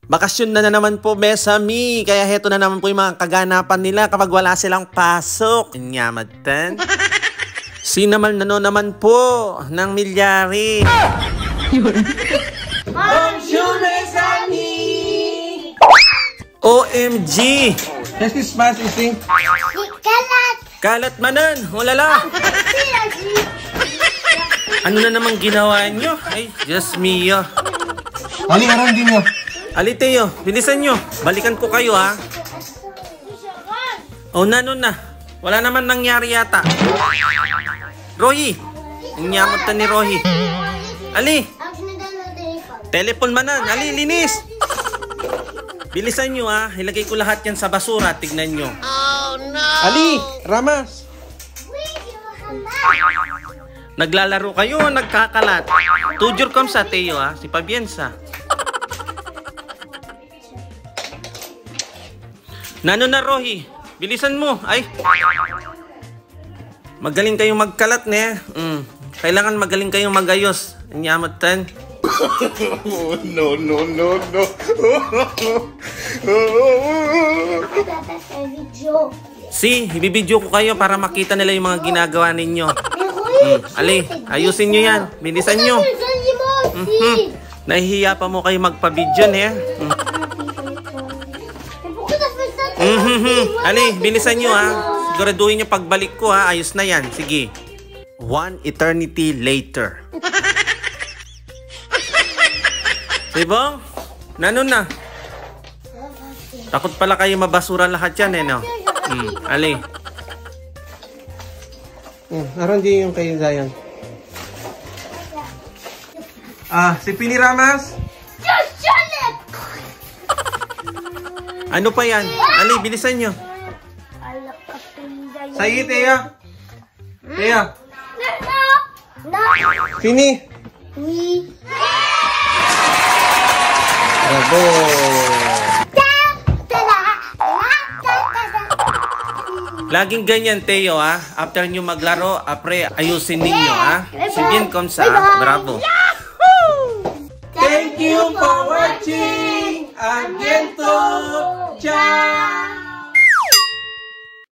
Bakasyon na naman po, Besami. Kaya heto na naman po yung mga kaganapan nila kapag wala silang pasok. Inyamatan. Sinamal na naman po ng milyari. Bonjour, Besami! OMG! Qu'est-ce qui se passe ici? Kalat! Kalat manan! Walala! Ano na naman ginawa nyo? Ay, Diyos mio. Ali, arangin nyo. Ali, Teo, bilisan nyo. Balikan ko kayo, ha? Oh, na. Wala naman nangyari yata. Rohi! Inyamot ni Rohi. Ali! Telepon manan. Ali, linis! Bilisan nyo, ha? Ilagay ko lahat yan sa basura. Tignan nyo. Oh no! Ali! Ramas! Naglalaro kayo o nagkakalat? Tujur kam sa Teo, ha? Si Pabiensa. Nano na, Rohi? Bilisan mo. Ay! Magaling kayong magkalat, ne? Kailangan magaling kayong magayos. Inyamatan. No. Si, ibibidyo ko kayo para makita nila yung mga ginagawa ninyo. Ali, ayusin nyo yan. Bilisan nyo. Nahihiya pa mo kayo magpabidyo, ne? Ali, bilisan nyo, ha. Siguraduhin nyo pagbalik ko, ha. Ayos na yan. Sige. 1 eternity later. Sibong? Nano na? Takot pala kayo mabasura lahat yan, eh, no? Ali. Arangin yung kayo, Zayan. Si Pini Ramas? Ano pa yan? Ali, bilisan nyo. Sa'yo, Teya. Teya. Pini. Bravo. Laging ganyan, Teo, ha? After nyo maglaro, apre, ayusin ninyo, ha? Sige, komsa. Bravo. Thank you for watching. Again to Ciao.